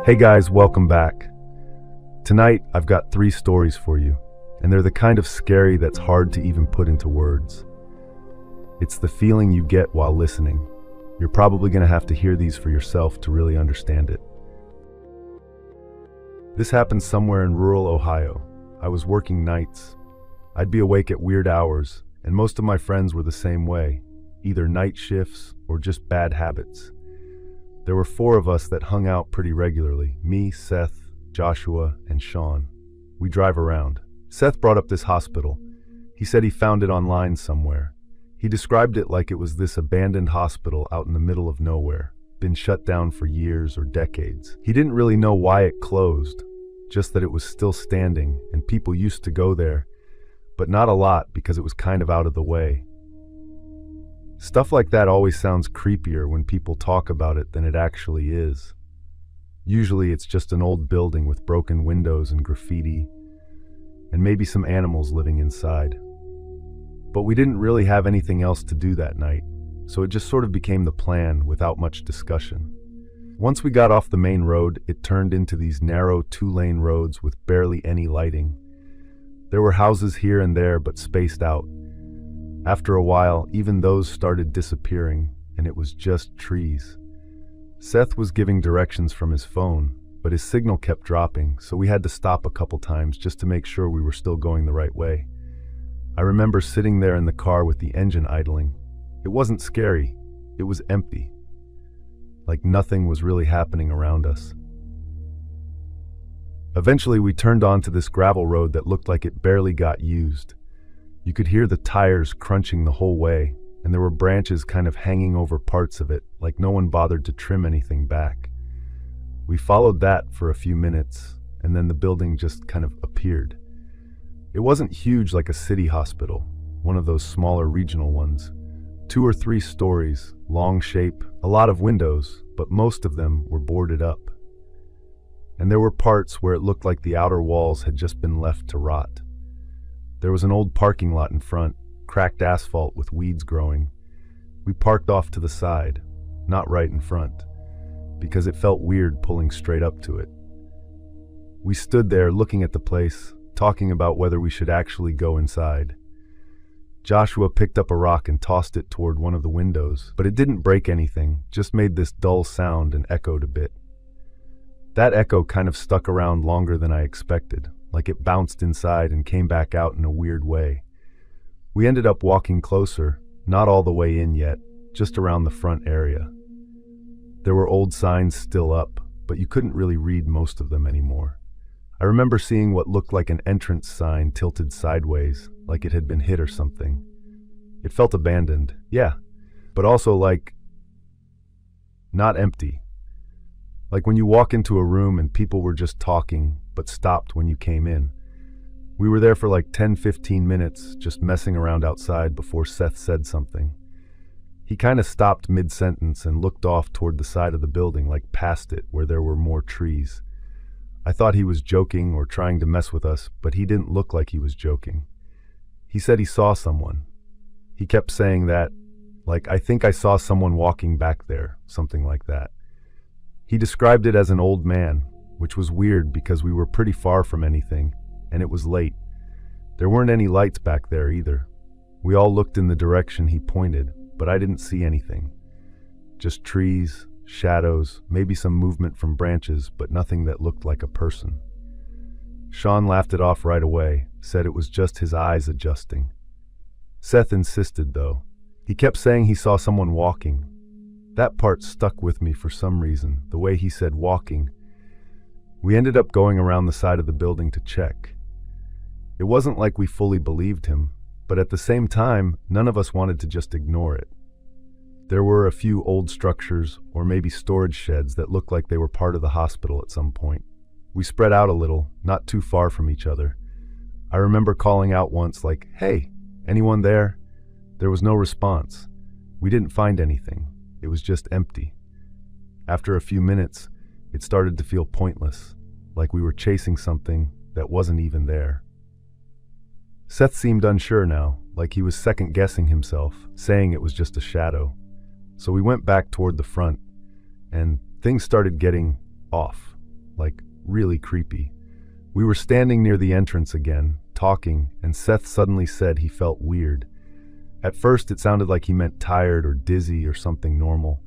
Hey guys, welcome back. Tonight, I've got 3 stories for you, and they're the kind of scary that's hard to even put into words. It's the feeling you get while listening. You're probably going to have to hear these for yourself to really understand it. This happened somewhere in rural Ohio. I was working nights. I'd be awake at weird hours, and most of my friends were the same way, either night shifts or just bad habits. There were 4 of us that hung out pretty regularly, me, Seth, Joshua, and Sean. We drive around. Seth brought up this hospital. He said he found it online somewhere. He described it like it was this abandoned hospital out in the middle of nowhere, been shut down for years or decades. He didn't really know why it closed, just that it was still standing and people used to go there, but not a lot because it was kind of out of the way. Stuff like that always sounds creepier when people talk about it than it actually is. Usually it's just an old building with broken windows and graffiti, and maybe some animals living inside. But we didn't really have anything else to do that night, so it just sort of became the plan without much discussion. Once we got off the main road, it turned into these narrow 2-lane roads with barely any lighting. There were houses here and there, but spaced out. After a while, even those started disappearing, and it was just trees. Seth was giving directions from his phone, but his signal kept dropping, so we had to stop a couple times just to make sure we were still going the right way. I remember sitting there in the car with the engine idling. It wasn't scary, it was empty. Like nothing was really happening around us. Eventually, we turned onto this gravel road that looked like it barely got used. You could hear the tires crunching the whole way, and there were branches kind of hanging over parts of it, like no one bothered to trim anything back. We followed that for a few minutes, and then the building just kind of appeared. It wasn't huge like a city hospital, one of those smaller regional ones. 2 or 3 stories, long shape, a lot of windows, but most of them were boarded up. And there were parts where it looked like the outer walls had just been left to rot. There was an old parking lot in front, cracked asphalt with weeds growing. We parked off to the side, not right in front, because it felt weird pulling straight up to it. We stood there looking at the place, talking about whether we should actually go inside. Joshua picked up a rock and tossed it toward one of the windows, but it didn't break anything, just made this dull sound and echoed a bit. That echo kind of stuck around longer than I expected, like it bounced inside and came back out in a weird way. We ended up walking closer, not all the way in yet, just around the front area. There were old signs still up, but you couldn't really read most of them anymore. I remember seeing what looked like an entrance sign tilted sideways, like it had been hit or something. It felt abandoned, yeah, but also like not empty. Like when you walk into a room and people were just talking, but stopped when you came in. We were there for like 10-15 minutes, just messing around outside before Seth said something. He kind of stopped mid-sentence and looked off toward the side of the building, like past it, where there were more trees. I thought he was joking or trying to mess with us, but he didn't look like he was joking. He said he saw someone. He kept saying that, like, I think I saw someone walking back there, something like that. He described it as an old man, which was weird because we were pretty far from anything, and it was late. There weren't any lights back there either. We all looked in the direction he pointed, but I didn't see anything. Just trees, shadows, maybe some movement from branches, but nothing that looked like a person. Sean laughed it off right away, said it was just his eyes adjusting. Seth insisted, though. He kept saying he saw someone walking. That part stuck with me for some reason, the way he said walking. We ended up going around the side of the building to check. It wasn't like we fully believed him, but at the same time, none of us wanted to just ignore it. There were a few old structures, or maybe storage sheds, that looked like they were part of the hospital at some point. We spread out a little, not too far from each other. I remember calling out once like, "Hey, anyone there?" There was no response. We didn't find anything. It was just empty. After a few minutes, it started to feel pointless, like we were chasing something that wasn't even there. Seth seemed unsure now, like he was second-guessing himself, saying it was just a shadow. So we went back toward the front, and things started getting off. like really creepy. We were standing near the entrance again, talking, and Seth suddenly said he felt weird. At first it sounded like he meant tired or dizzy or something normal.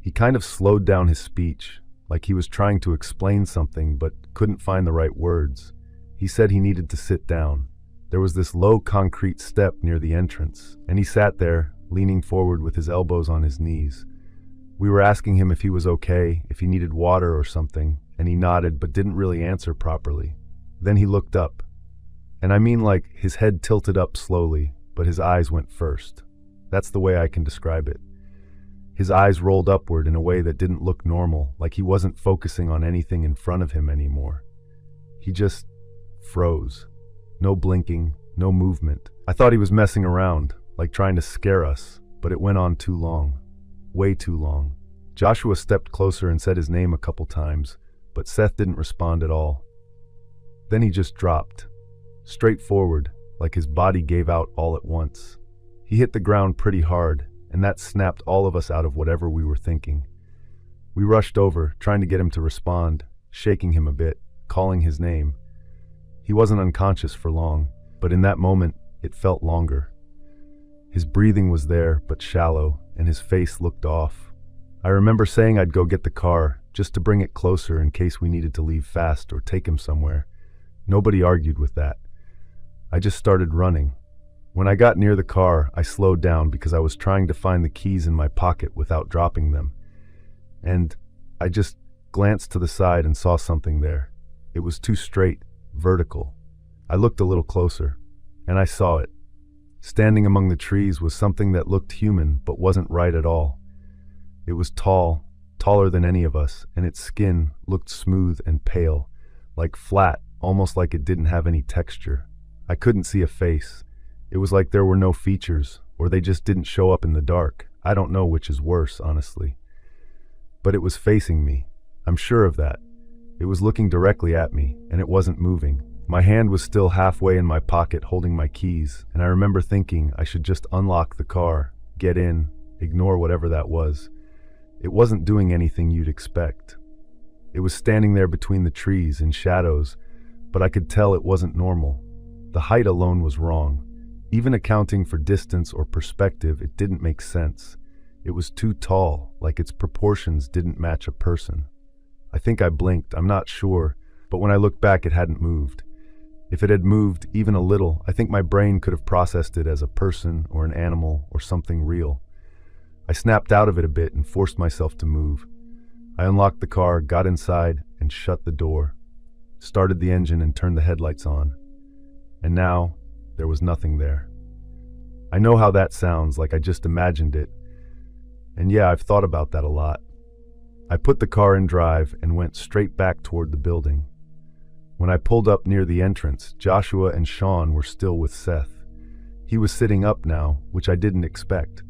He kind of slowed down his speech, like he was trying to explain something but couldn't find the right words. He said he needed to sit down. There was this low concrete step near the entrance, and he sat there, leaning forward with his elbows on his knees. We were asking him if he was okay, if he needed water or something, and he nodded but didn't really answer properly. Then he looked up. And I mean like his head tilted up slowly, but his eyes went first. That's the way I can describe it. His eyes rolled upward in a way that didn't look normal, like he wasn't focusing on anything in front of him anymore. He just froze. No blinking, no movement. I thought he was messing around, like trying to scare us, but it went on too long. Way too long. Joshua stepped closer and said his name a couple times, but Seth didn't respond at all. Then he just dropped. Straight forward, like his body gave out all at once. He hit the ground pretty hard, and that snapped all of us out of whatever we were thinking. We rushed over, trying to get him to respond, shaking him a bit, calling his name. He wasn't unconscious for long, but in that moment, it felt longer. His breathing was there, but shallow, and his face looked off. I remember saying I'd go get the car, just to bring it closer in case we needed to leave fast or take him somewhere. Nobody argued with that. I just started running. When I got near the car, I slowed down because I was trying to find the keys in my pocket without dropping them. And I just glanced to the side and saw something there. It was too straight, vertical. I looked a little closer, and I saw it. Standing among the trees was something that looked human but wasn't right at all. It was tall, taller than any of us, and its skin looked smooth and pale, like flat, almost like it didn't have any texture. I couldn't see a face. It was like there were no features, or they just didn't show up in the dark. I don't know which is worse, honestly. But it was facing me. I'm sure of that. It was looking directly at me, and it wasn't moving. My hand was still halfway in my pocket holding my keys, and I remember thinking I should just unlock the car, get in, ignore whatever that was. It wasn't doing anything you'd expect. It was standing there between the trees in shadows, but I could tell it wasn't normal. The height alone was wrong. Even accounting for distance or perspective, it didn't make sense. It was too tall, like its proportions didn't match a person. I think I blinked, I'm not sure, but when I looked back it hadn't moved. If it had moved even a little, I think my brain could have processed it as a person or an animal or something real. I snapped out of it a bit and forced myself to move. I unlocked the car, got inside, and shut the door. Started the engine and turned the headlights on. And now, there was nothing there. I know how that sounds, like I just imagined it. And yeah, I've thought about that a lot. I put the car in drive and went straight back toward the building. When I pulled up near the entrance, Joshua and Sean were still with Seth. He was sitting up now, which I didn't expect.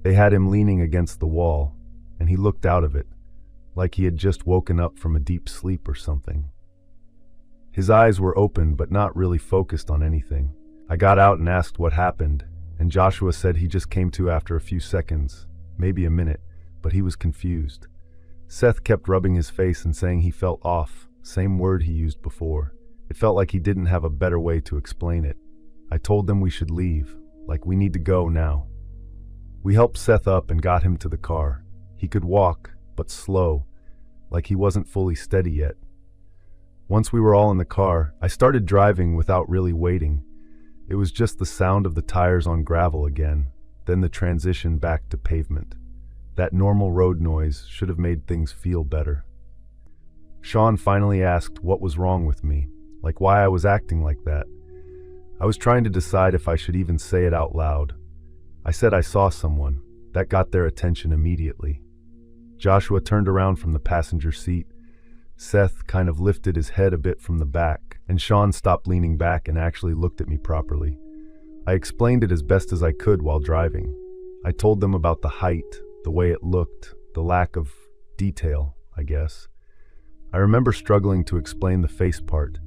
They had him leaning against the wall, and he looked out of it, like he had just woken up from a deep sleep or something. His eyes were open but not really focused on anything. I got out and asked what happened, and Joshua said he just came to after a few seconds, maybe a minute, but he was confused. Seth kept rubbing his face and saying he felt off, same word he used before. It felt like he didn't have a better way to explain it. I told them we should leave, like we need to go now. We helped Seth up and got him to the car. He could walk, but slow, like he wasn't fully steady yet. Once we were all in the car, I started driving without really waiting. It was just the sound of the tires on gravel again, then the transition back to pavement. That normal road noise should have made things feel better. Sean finally asked what was wrong with me, like why I was acting like that. I was trying to decide if I should even say it out loud. I said I saw someone. That got their attention immediately. Joshua turned around from the passenger seat. Seth kind of lifted his head a bit from the back, and Sean stopped leaning back and actually looked at me properly. I explained it as best as I could while driving. I told them about the height, the way it looked, the lack of detail, I guess. I remember struggling to explain the face part,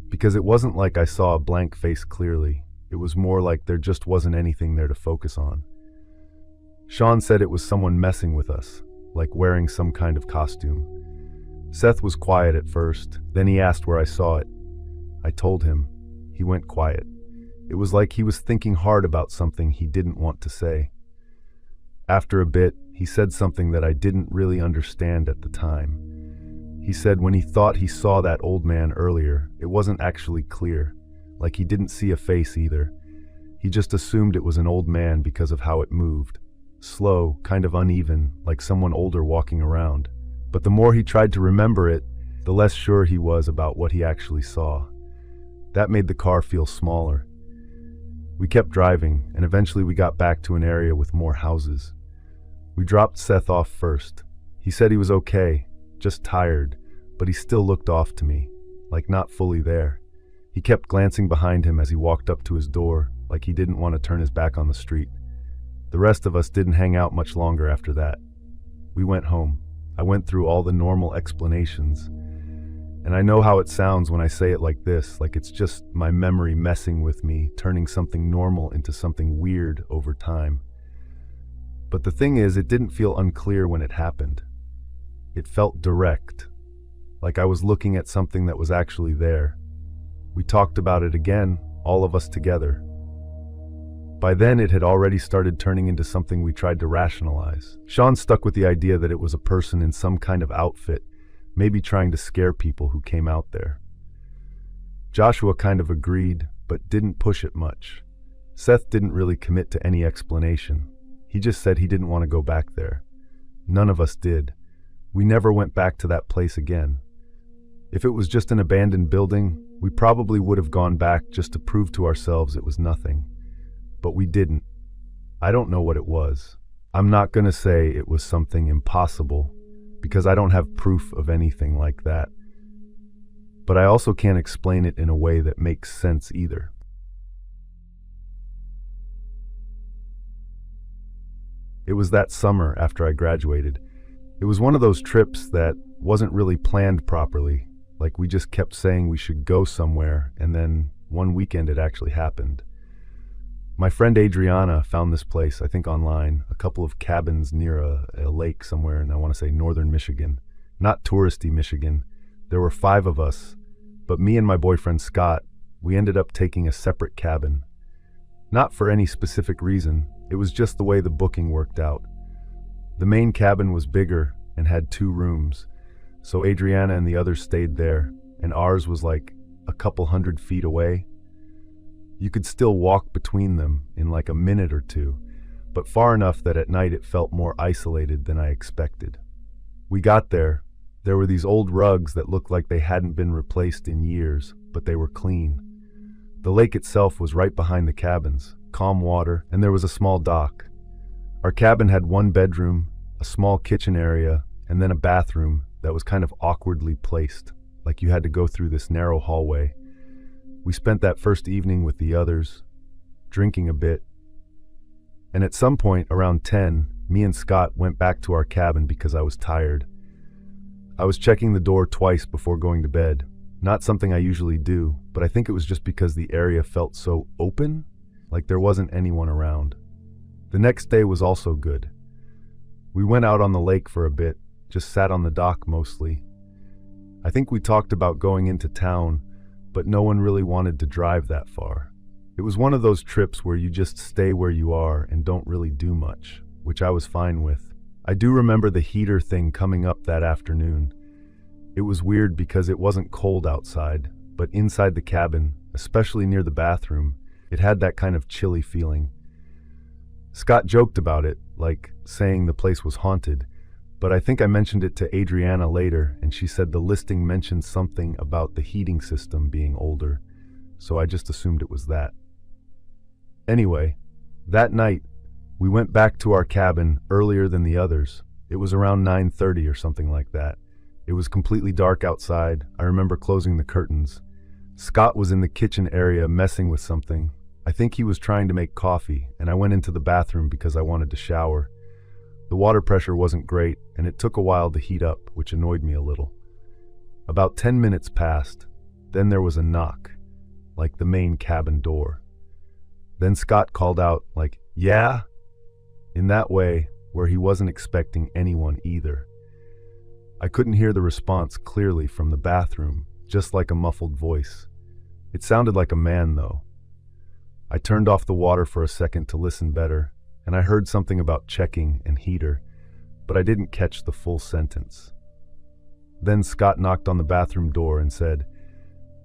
because it wasn't like I saw a blank face clearly. It was more like there just wasn't anything there to focus on. Sean said it was someone messing with us, like wearing some kind of costume. Seth was quiet at first, then he asked where I saw it. I told him. He went quiet. It was like he was thinking hard about something he didn't want to say. After a bit, he said something that I didn't really understand at the time. He said when he thought he saw that old man earlier, it wasn't actually clear, like he didn't see a face either. He just assumed it was an old man because of how it moved. Slow, kind of uneven, like someone older walking around. But the more he tried to remember it, the less sure he was about what he actually saw. That made the car feel smaller. We kept driving, and eventually we got back to an area with more houses. We dropped Seth off first. He said he was okay, just tired, but he still looked off to me, like not fully there. He kept glancing behind him as he walked up to his door, like he didn't want to turn his back on the street. The rest of us didn't hang out much longer after that. We went home. I went through all the normal explanations. And I know how it sounds when I say it like this, like it's just my memory messing with me, turning something normal into something weird over time. But the thing is, it didn't feel unclear when it happened. It felt direct, like I was looking at something that was actually there. We talked about it again, all of us together. By then, it had already started turning into something we tried to rationalize. Sean stuck with the idea that it was a person in some kind of outfit, maybe trying to scare people who came out there. Joshua kind of agreed, but didn't push it much. Seth didn't really commit to any explanation. He just said he didn't want to go back there. None of us did. We never went back to that place again. If it was just an abandoned building, we probably would have gone back just to prove to ourselves it was nothing. But we didn't. I don't know what it was. I'm not going to say it was something impossible, because I don't have proof of anything like that. But I also can't explain it in a way that makes sense either. It was that summer after I graduated. It was one of those trips that wasn't really planned properly. Like we just kept saying we should go somewhere, and then one weekend it actually happened. My friend Adriana found this place, I think online, a couple of cabins near a lake somewhere in, I want to say, northern Michigan. Not touristy Michigan. There were 5 of us, but me and my boyfriend Scott, we ended up taking a separate cabin. Not for any specific reason, it was just the way the booking worked out. The main cabin was bigger and had 2 rooms, so Adriana and the others stayed there, and ours was like a couple 100 feet away. You could still walk between them in like a minute or 2, but far enough that at night it felt more isolated than I expected. We got there. There were these old rugs that looked like they hadn't been replaced in years, but they were clean. The lake itself was right behind the cabins, calm water, and there was a small dock. Our cabin had 1 bedroom, a small kitchen area, and then a bathroom that was kind of awkwardly placed, like you had to go through this narrow hallway. We spent that first evening with the others, drinking a bit, and at some point around 10, me and Scott went back to our cabin because I was tired. I was checking the door twice before going to bed, not something I usually do, but I think it was just because the area felt so open, like there wasn't anyone around. The next day was also good. We went out on the lake for a bit, just sat on the dock mostly. I think we talked about going into town, but no one really wanted to drive that far. It was one of those trips where you just stay where you are and don't really do much, which I was fine with. I do remember the heater thing coming up that afternoon. It was weird because it wasn't cold outside, but inside the cabin, especially near the bathroom, it had that kind of chilly feeling. Scott joked about it, like saying the place was haunted, but I think I mentioned it to Adriana later, and she said the listing mentioned something about the heating system being older, so I just assumed it was that. Anyway, that night, we went back to our cabin earlier than the others. It was around 9:30 or something like that. It was completely dark outside. I remember closing the curtains. Scott was in the kitchen area messing with something. I think he was trying to make coffee, and I went into the bathroom because I wanted to shower. The water pressure wasn't great, and it took a while to heat up, which annoyed me a little. About 10 minutes passed. Then there was a knock, like the main cabin door. Then Scott called out, like, "Yeah?" in that way where he wasn't expecting anyone either. I couldn't hear the response clearly from the bathroom, just like a muffled voice. It sounded like a man, though. I turned off the water for a second to listen better, and I heard something about checking and heater, but I didn't catch the full sentence. Then Scott knocked on the bathroom door and said,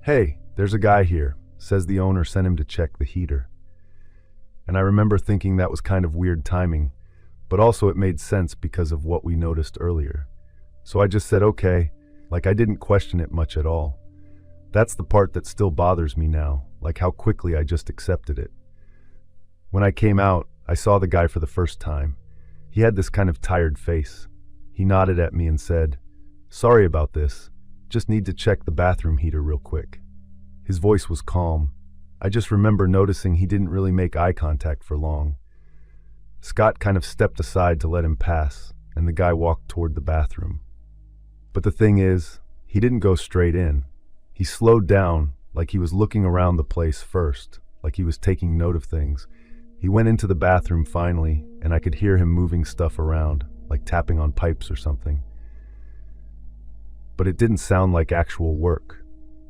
"Hey, there's a guy here. Says the owner sent him to check the heater." And I remember thinking that was kind of weird timing, but also it made sense because of what we noticed earlier. So I just said, okay, like I didn't question it much at all. That's the part that still bothers me now, like how quickly I just accepted it. When I came out, I saw the guy for the first time. He had this kind of tired face. He nodded at me and said, "Sorry about this. Just need to check the bathroom heater real quick." His voice was calm. I just remember noticing he didn't really make eye contact for long. Scott kind of stepped aside to let him pass, and the guy walked toward the bathroom. But the thing is, he didn't go straight in. He slowed down, like he was looking around the place first, like he was taking note of things. He went into the bathroom finally, and I could hear him moving stuff around, like tapping on pipes or something. But it didn't sound like actual work.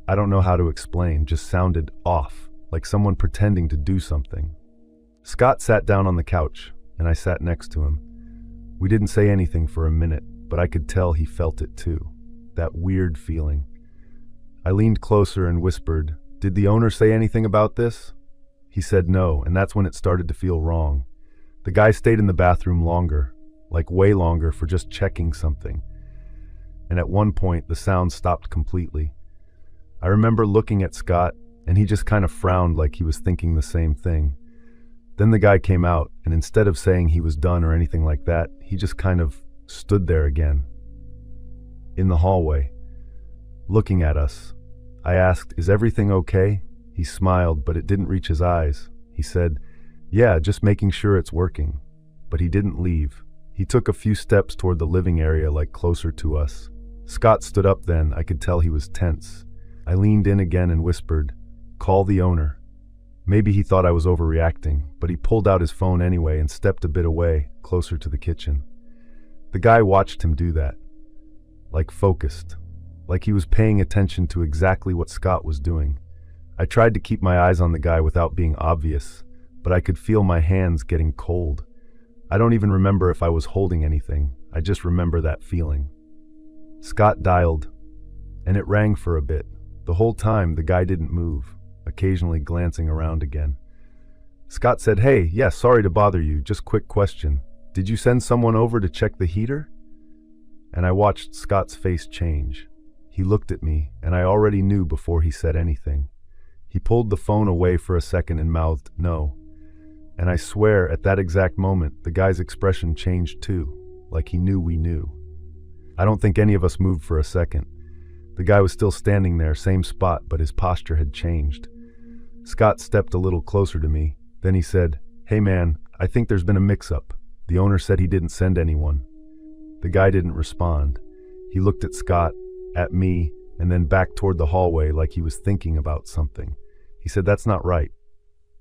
I don't know how to explain, just sounded off, like someone pretending to do something. Scott sat down on the couch, and I sat next to him. We didn't say anything for a minute, but I could tell he felt it too, that weird feeling. I leaned closer and whispered, "Did the owner say anything about this?" He said no, and that's when it started to feel wrong. The guy stayed in the bathroom longer, like way longer, for just checking something. And at one point, the sound stopped completely. I remember looking at Scott, and he just kind of frowned like he was thinking the same thing. Then the guy came out, and instead of saying he was done or anything like that, he just kind of stood there again. In the hallway, looking at us. I asked, "Is everything okay?" He smiled, but it didn't reach his eyes. He said, "Yeah, just making sure it's working." But he didn't leave. He took a few steps toward the living area, like closer to us. Scott stood up then. I could tell he was tense. I leaned in again and whispered, "Call the owner." Maybe he thought I was overreacting, but he pulled out his phone anyway and stepped a bit away, closer to the kitchen. The guy watched him do that, like focused, like he was paying attention to exactly what Scott was doing. I tried to keep my eyes on the guy without being obvious, but I could feel my hands getting cold. I don't even remember if I was holding anything. I just remember that feeling. Scott dialed, and it rang for a bit. The whole time, the guy didn't move, occasionally glancing around again. Scott said, "Hey, yeah, sorry to bother you, just quick question. Did you send someone over to check the heater?" And I watched Scott's face change. He looked at me, and I already knew before he said anything. He pulled the phone away for a second and mouthed, "No." And I swear, at that exact moment, the guy's expression changed too, like he knew we knew. I don't think any of us moved for a second. The guy was still standing there, same spot, but his posture had changed. Scott stepped a little closer to me. Then he said, "Hey man, I think there's been a mix-up. The owner said he didn't send anyone." The guy didn't respond. He looked at Scott, at me, and then back toward the hallway like he was thinking about something. He said, "That's not right."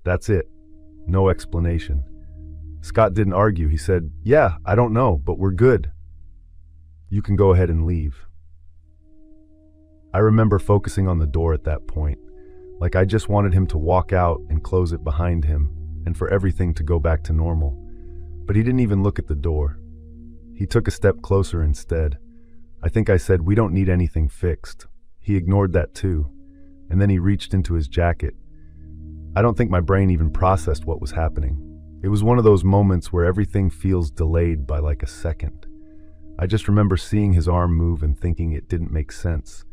That's it. No explanation. Scott didn't argue. He said, "Yeah, I don't know, but we're good. You can go ahead and leave." I remember focusing on the door at that point, like I just wanted him to walk out and close it behind him, and for everything to go back to normal. But he didn't even look at the door. He took a step closer instead. I think I said, "We don't need anything fixed." He ignored that too, and then he reached into his jacket. I don't think my brain even processed what was happening. It was one of those moments where everything feels delayed by like a second. I just remember seeing his arm move and thinking it didn't make sense.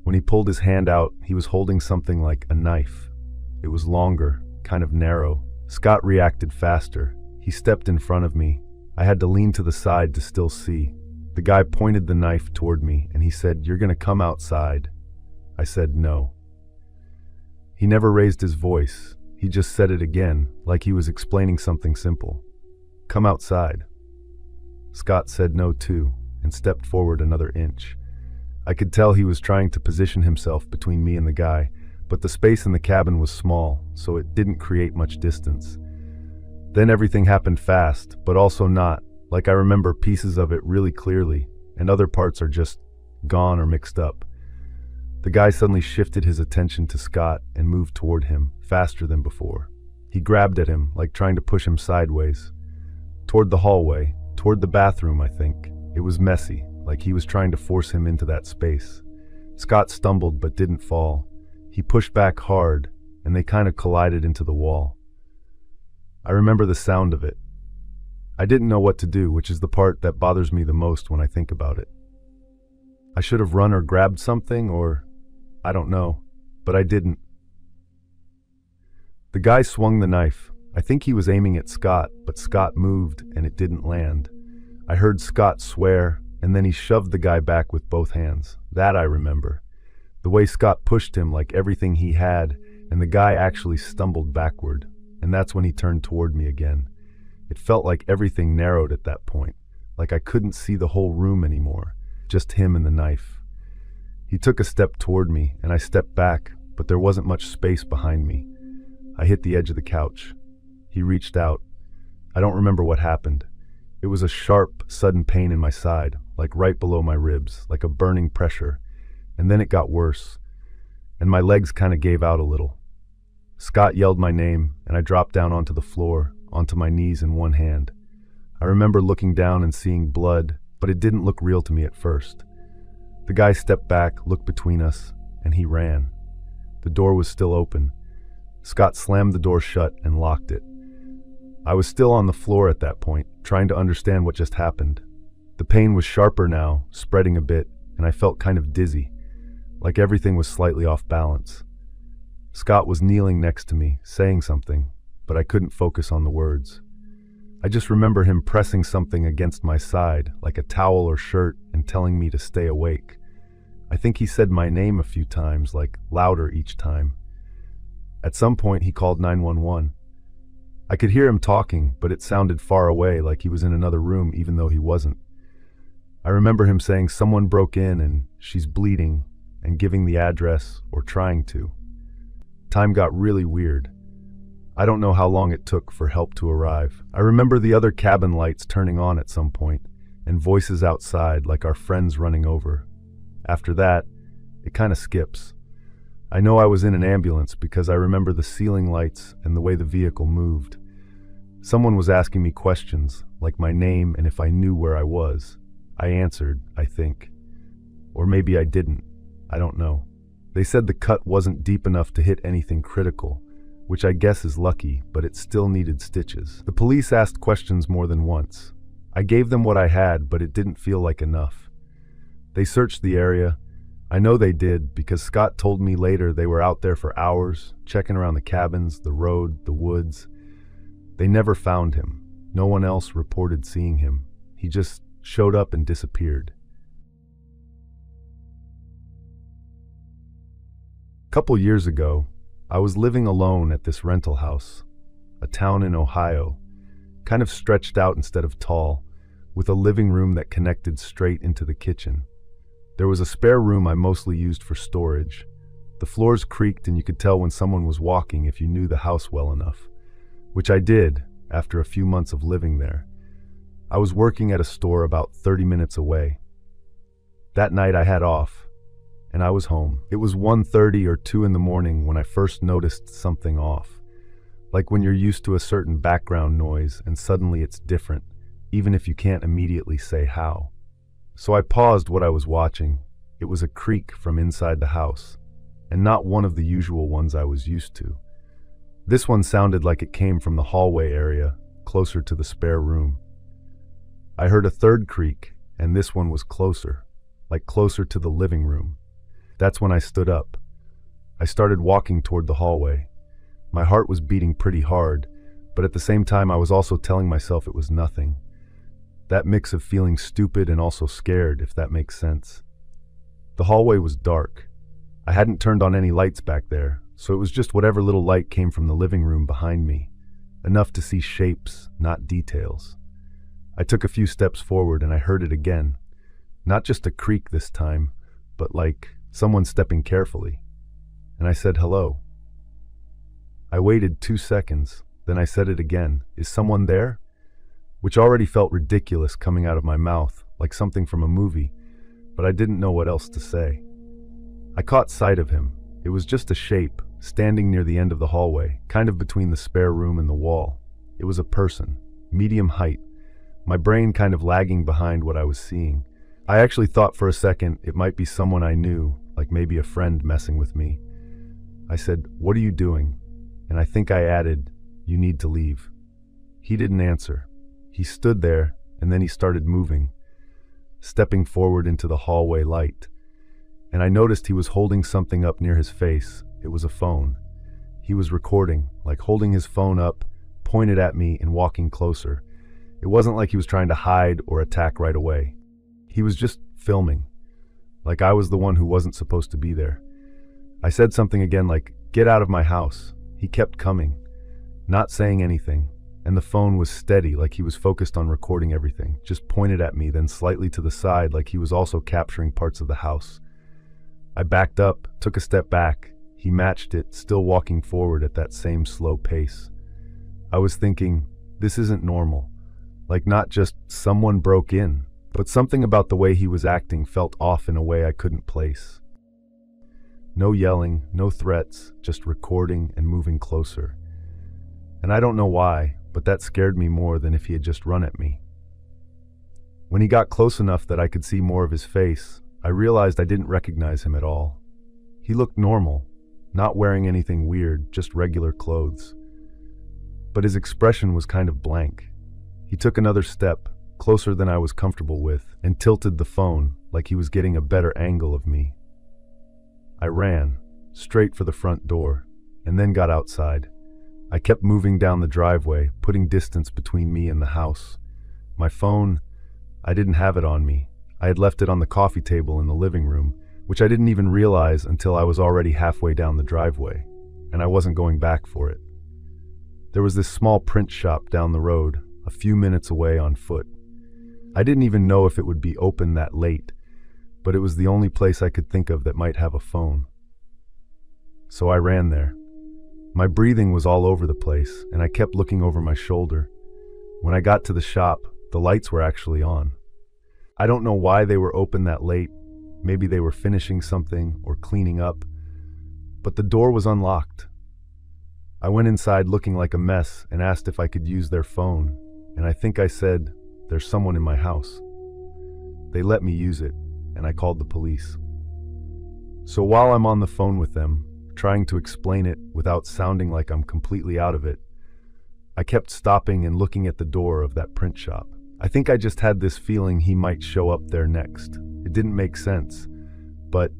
When he pulled his hand out, he was holding something like a knife. It was longer, kind of narrow. Scott reacted faster. He stepped in front of me. I had to lean to the side to still see. The guy pointed the knife toward me and he said, "You're gonna come outside." I said no. He never raised his voice. He just said it again, like he was explaining something simple. "Come outside." Scott said no too, and stepped forward another inch. I could tell he was trying to position himself between me and the guy, but the space in the cabin was small, so it didn't create much distance. Then everything happened fast, but also not, like I remember pieces of it really clearly, and other parts are just gone or mixed up. The guy suddenly shifted his attention to Scott and moved toward him, faster than before. He grabbed at him, like trying to push him sideways. Toward the hallway, toward the bathroom, I think. It was messy, like he was trying to force him into that space. Scott stumbled but didn't fall. He pushed back hard, and they kind of collided into the wall. I remember the sound of it. I didn't know what to do, which is the part that bothers me the most when I think about it. I should have run or grabbed something, or I don't know, but I didn't. The guy swung the knife. I think he was aiming at Scott, but Scott moved and it didn't land. I heard Scott swear, and then he shoved the guy back with both hands. That I remember. The way Scott pushed him like everything he had, and the guy actually stumbled backward, and that's when he turned toward me again. It felt like everything narrowed at that point, like I couldn't see the whole room anymore, just him and the knife. He took a step toward me, and I stepped back, but there wasn't much space behind me. I hit the edge of the couch. He reached out. I don't remember what happened. It was a sharp, sudden pain in my side, like right below my ribs, like a burning pressure. And then it got worse, and my legs kind of gave out a little. Scott yelled my name, and I dropped down onto the floor, onto my knees in one hand. I remember looking down and seeing blood, but it didn't look real to me at first. The guy stepped back, looked between us, and he ran. The door was still open. Scott slammed the door shut and locked it. I was still on the floor at that point, trying to understand what just happened. The pain was sharper now, spreading a bit, and I felt kind of dizzy, like everything was slightly off balance. Scott was kneeling next to me, saying something, but I couldn't focus on the words. I just remember him pressing something against my side, like a towel or shirt, and telling me to stay awake. I think he said my name a few times, like louder each time. At some point, he called 911. I could hear him talking, but it sounded far away, like he was in another room, even though he wasn't. I remember him saying someone broke in and she's bleeding, and giving the address, or trying to. Time got really weird. I don't know how long it took for help to arrive. I remember the other cabin lights turning on at some point, and voices outside, like our friends running over. After that, it kind of skips. I know I was in an ambulance because I remember the ceiling lights and the way the vehicle moved. Someone was asking me questions, like my name and if I knew where I was. I answered, I think. Or maybe I didn't. I don't know. They said the cut wasn't deep enough to hit anything critical, which I guess is lucky, but it still needed stitches. The police asked questions more than once. I gave them what I had, but it didn't feel like enough. They searched the area. I know they did because Scott told me later they were out there for hours, checking around the cabins, the road, the woods. They never found him. No one else reported seeing him. He just showed up and disappeared. A couple years ago, I was living alone at this rental house, a town in Ohio, kind of stretched out instead of tall, with a living room that connected straight into the kitchen. There was a spare room I mostly used for storage. The floors creaked and you could tell when someone was walking if you knew the house well enough, which I did after a few months of living there. I was working at a store about 30 minutes away. That night I had off, and I was home. It was 1:30 or 2 in the morning when I first noticed something off. Like when you're used to a certain background noise and suddenly it's different, even if you can't immediately say how. So I paused what I was watching. It was a creak from inside the house, and not one of the usual ones I was used to. This one sounded like it came from the hallway area, closer to the spare room. I heard a third creak, and this one was closer, like closer to the living room. That's when I stood up. I started walking toward the hallway. My heart was beating pretty hard, but at the same time I was also telling myself it was nothing. That mix of feeling stupid and also scared, if that makes sense. The hallway was dark. I hadn't turned on any lights back there, so it was just whatever little light came from the living room behind me, enough to see shapes, not details. I took a few steps forward and I heard it again. Not just a creak this time, but like someone stepping carefully. And I said hello. I waited 2 seconds, then I said it again. Is someone there? Which already felt ridiculous coming out of my mouth, like something from a movie, but I didn't know what else to say. I caught sight of him. It was just a shape, standing near the end of the hallway, kind of between the spare room and the wall. It was a person, medium height, my brain kind of lagging behind what I was seeing. I actually thought for a second it might be someone I knew, like maybe a friend messing with me. I said, "What are you doing?" And I think I added, "You need to leave." He didn't answer. He stood there, and then he started moving, stepping forward into the hallway light. And I noticed he was holding something up near his face. It was a phone. He was recording, like holding his phone up, pointed at me and walking closer. It wasn't like he was trying to hide or attack right away. He was just filming, like I was the one who wasn't supposed to be there. I said something again like, "Get out of my house." He kept coming, not saying anything, and the phone was steady, like he was focused on recording everything, just pointed at me, then slightly to the side, like he was also capturing parts of the house. I backed up, took a step back. He matched it, still walking forward at that same slow pace. I was thinking, this isn't normal. Like not just someone broke in, but something about the way he was acting felt off in a way I couldn't place. No yelling, no threats, just recording and moving closer. And I don't know why, but that scared me more than if he had just run at me. When he got close enough that I could see more of his face, I realized I didn't recognize him at all. He looked normal, not wearing anything weird, just regular clothes. But his expression was kind of blank. He took another step, closer than I was comfortable with, and tilted the phone like he was getting a better angle of me. I ran, straight for the front door, and then got outside. I kept moving down the driveway, putting distance between me and the house. My phone, I didn't have it on me. I had left it on the coffee table in the living room, which I didn't even realize until I was already halfway down the driveway, and I wasn't going back for it. There was this small print shop down the road, a few minutes away on foot. I didn't even know if it would be open that late, but it was the only place I could think of that might have a phone. So I ran there. My breathing was all over the place, and I kept looking over my shoulder. When I got to the shop, the lights were actually on. I don't know why they were open that late. Maybe they were finishing something or cleaning up, but the door was unlocked. I went inside looking like a mess and asked if I could use their phone, and I think I said, "There's someone in my house." They let me use it, and I called the police. So while I'm on the phone with them, trying to explain it without sounding like I'm completely out of it, I kept stopping and looking at the door of that print shop. I think I just had this feeling he might show up there next. It didn't make sense, but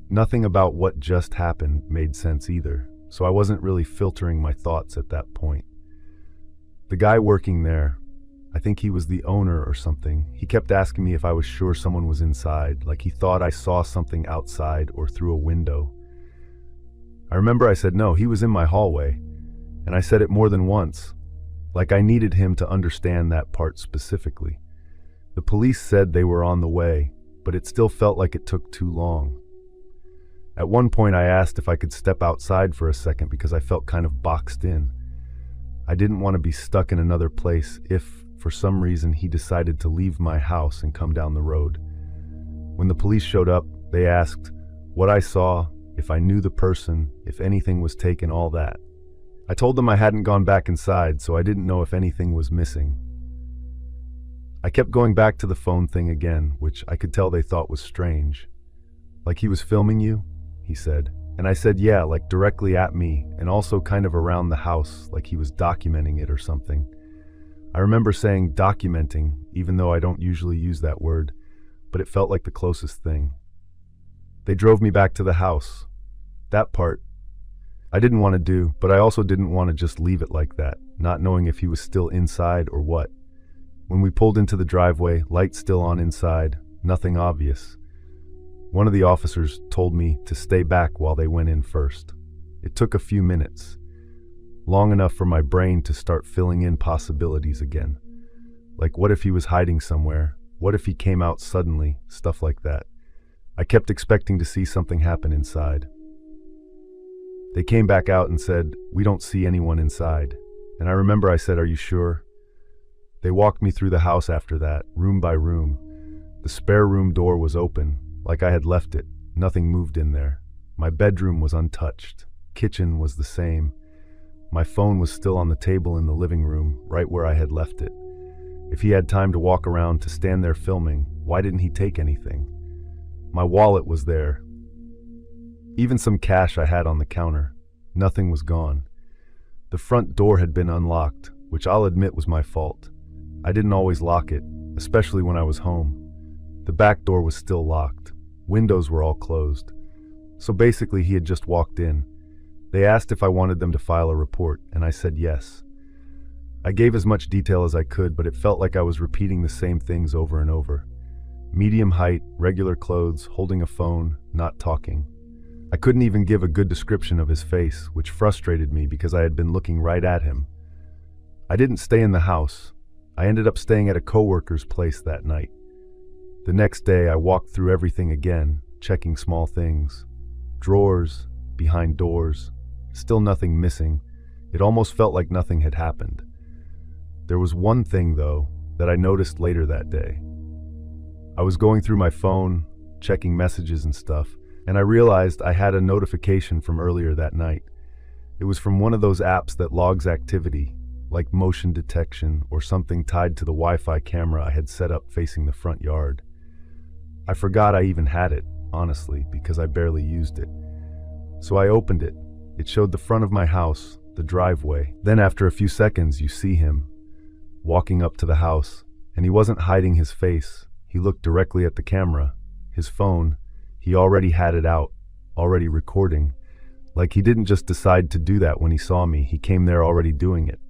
nothing about what just happened made sense either, so I wasn't really filtering my thoughts at that point. The guy working there, I think he was the owner or something, he kept asking me if I was sure someone was inside, like he thought I saw something outside or through a window. I remember I said no, he was in my hallway, and I said it more than once, like I needed him to understand that part specifically. The police said they were on the way, but it still felt like it took too long. At one point I asked if I could step outside for a second because I felt kind of boxed in. I didn't want to be stuck in another place if, for some reason, he decided to leave my house and come down the road. When the police showed up, they asked what I saw, if I knew the person, if anything was taken, all that. I told them I hadn't gone back inside, so I didn't know if anything was missing. I kept going back to the phone thing again, which I could tell they thought was strange. "Like he was filming you?" he said. And I said, "Yeah, like directly at me, and also kind of around the house, like he was documenting it or something." I remember saying documenting, even though I don't usually use that word, but it felt like the closest thing. They drove me back to the house. That part I didn't want to do, but I also didn't want to just leave it like that, not knowing if he was still inside or what. When we pulled into the driveway, lights still on inside, nothing obvious. One of the officers told me to stay back while they went in first. It took a few minutes, long enough for my brain to start filling in possibilities again. Like what if he was hiding somewhere? What if he came out suddenly? Stuff like that. I kept expecting to see something hapen inside. They came back out and said, "We don't see anyone inside." And I remember I said, "Are you sure?" They walked me through the house after that, room by room. The spare room door was open, like I had left it. Nothing moved in there. My bedroom was untouched. Kitchen was the same. My phone was still on the table in the living room, right where I had left it. If he had time to walk around to stand there filming, why didn't he take anything? My wallet was there. Even some cash I had on the counter. Nothing was gone. The front door had been unlocked, which I'll admit was my fault. I didn't always lock it, especially when I was home. The back door was still locked. Windows were all closed. So basically he had just walked in. They asked if I wanted them to file a report, and I said yes. I gave as much detail as I could, but it felt like I was repeating the same things over and over. Medium height, regular clothes, holding a phone, not talking. I couldn't even give a good description of his face, which frustrated me because I had been looking right at him. I didn't stay in the house. I ended up staying at a coworker's place that night. The next day, I walked through everything again, checking small things. Drawers, behind doors, still nothing missing. It almost felt like nothing had happened. There was one thing, though, that I noticed later that day. I was going through my phone, checking messages and stuff, and I realized I had a notification from earlier that night. It was from one of those apps that logs activity, like motion detection or something tied to the Wi-Fi camera I had set up facing the front yard. I forgot I even had it, honestly, because I barely used it. So I opened it. It showed the front of my house, the driveway. Then after a few seconds, you see him walking up to the house, and he wasn't hiding his face. He looked directly at the camera. His phone, he already had it out, already recording. Like he didn't just decide to do that when he saw me, he came there already doing it.